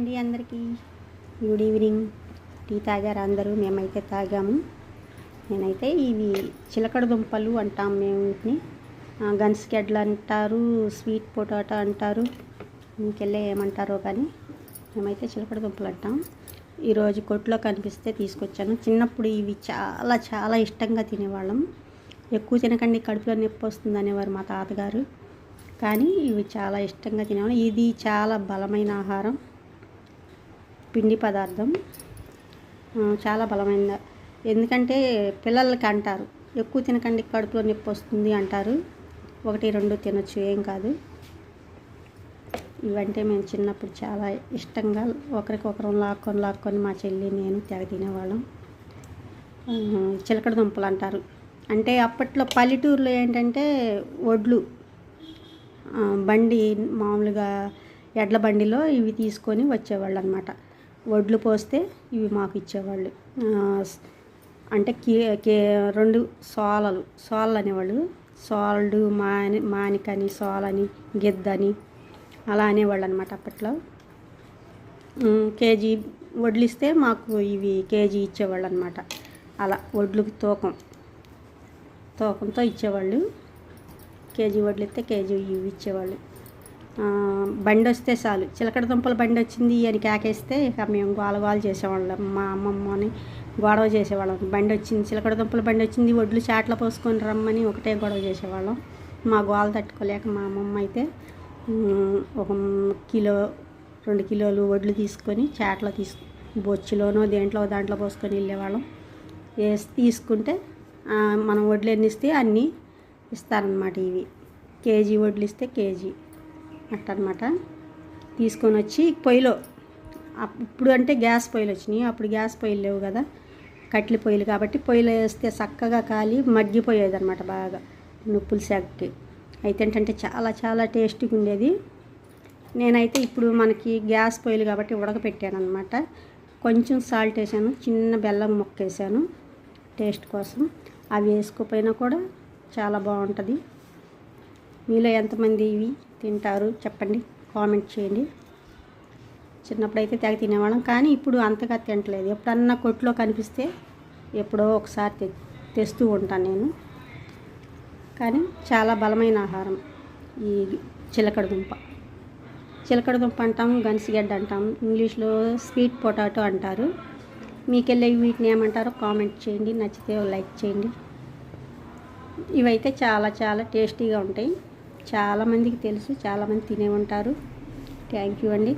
అండి అందరికీ good evening. Tea తాగారు అందరూ? మేమైతే తాగాము. నేనైతే ఇవి చిలకడ దుంపలు అంటాం మేము వీటిని. గన్స్కెడ్లు అంటారు, స్వీట్ పొటాటో అంటారు, ఇంకెళ్ళే ఏమంటారో కానీ మేమైతే చిలకడ దుంపలు అంటాం. ఈరోజు కొట్లో కనిపిస్తే తీసుకొచ్చాను. చిన్నప్పుడు ఇవి చాలా చాలా ఇష్టంగా తినేవాళ్ళం. ఎక్కువ తినకండి కడుపులో నొప్పి వస్తుంది అనేవారు మా తాతగారు. కానీ ఇవి చాలా ఇష్టంగా తినేవాళ్ళం. ఇది చాలా బలమైన ఆహారం, పిండి పదార్థం, చాలా బలమైన. ఎందుకంటే పిల్లలకి అంటారు ఎక్కువ తినకండి కడుపులో నొప్పి వస్తుంది అంటారు. 1-2 తినొచ్చు, ఏం కాదు. ఇవంటే మేము చిన్నప్పుడు చాలా ఇష్టంగా ఒకరికొకరం లాక్కొని మా చెల్లి నేను తెగ తినేవాళ్ళం. చిలకడ దుంపలు అంటారు. అంటే అప్పట్లో పల్లెటూరులో ఏంటంటే వడ్లు బండి మామూలుగా ఎడ్ల బండిలో ఇవి తీసుకొని వచ్చేవాళ్ళు అనమాట. వడ్లు పోస్తే ఇవి మాకు ఇచ్చేవాళ్ళు. అంటే 2 సోళ్ళు అనేవాళ్ళు. సోల్డు, మానికని, సోలని, గిద్దని అలా అనేవాళ్ళు అనమాట అప్పట్లో. కేజీ వడ్లు ఇస్తే మాకు ఇవి కేజీ ఇచ్చేవాళ్ళు అనమాట. అలా వడ్లకు తూకంతో ఇచ్చేవాళ్ళు. కేజీ వడ్లు ఇస్తే కేజీ ఇవి ఇచ్చేవాళ్ళు. బండి వస్తే చాలు, చిలకడ దుంపల బండి వచ్చింది అని కేకేస్తే ఇక మేము గోల చేసేవాళ్ళం. మా అమ్మమ్మని గొడవ చేసేవాళ్ళం. బండి వచ్చింది, చిలకడ దుంపల బండి వచ్చింది, వడ్లు చాట్లో పోసుకొని రమ్మని ఒకటే గొడవ చేసేవాళ్ళం. మా గోల తట్టుకోలేక మా అమ్మమ్మ అయితే 1 కిలో 2 కిలోలు వడ్లు తీసుకొని చాట్లో బొచ్చులోనో దాంట్లో పోసుకొని వెళ్ళేవాళ్ళం. తీసుకుంటే మనం వడ్లు ఎన్ని ఇస్తే అన్నీ ఇస్తారనమాట. ఇవి కేజీ వడ్లు ఇస్తే కేజీ అట్టనమాట. తీసుకొని వచ్చి పొయ్యిలో, ఇప్పుడు అంటే గ్యాస్ పొయ్యిలు వచ్చినాయి, అప్పుడు గ్యాస్ పొయ్యిలు లేవు కదా, కట్టెల పొయ్యిలు కాబట్టి పొయ్యిలో వేస్తే చక్కగా కాలి మగ్గిపోయేది అనమాట బాగా నుప్పులు సెగకి. అయితే ఏంటంటే చాలా చాలా టేస్టీగా ఉండేది. నేనైతే ఇప్పుడు మనకి గ్యాస్ పొయ్యిలు కాబట్టి ఉడకపెట్టాను అనమాట. కొంచెం సాల్ట్ వేసాను, చిన్న బెల్లం ముక్క వేసాను టేస్ట్ కోసం. అవి వేసుకోపోయినా కూడా చాలా బాగుంటుంది. మీలో ఎంతమంది ఇవి తింటారు చెప్పండి, కామెంట్ చేయండి. చిన్నప్పుడైతే తెగ తినేవాళ్ళం, కానీ ఇప్పుడు అంతగా తినట్లేదు. ఎప్పుడన్నా కొట్లో కనిపిస్తే ఎప్పుడో ఒకసారి తెస్తూ ఉంటాను నేను. కానీ చాలా బలమైన ఆహారం ఈ చిలకడ దుంప అంటాం, గన్సిగడ్డ అంటాం, ఇంగ్లీష్లో స్వీట్ పొటాటో అంటారు. మీకెళ్ళే వీటిని ఏమంటారో కామెంట్ చేయండి. నచ్చితే లైక్ చేయండి. ఇవైతే చాలా చాలా టేస్టీగా ఉంటాయి. చాలామందికి తెలుసు, చాలామంది తినే ఉంటారు. థ్యాంక్ యూ అండి.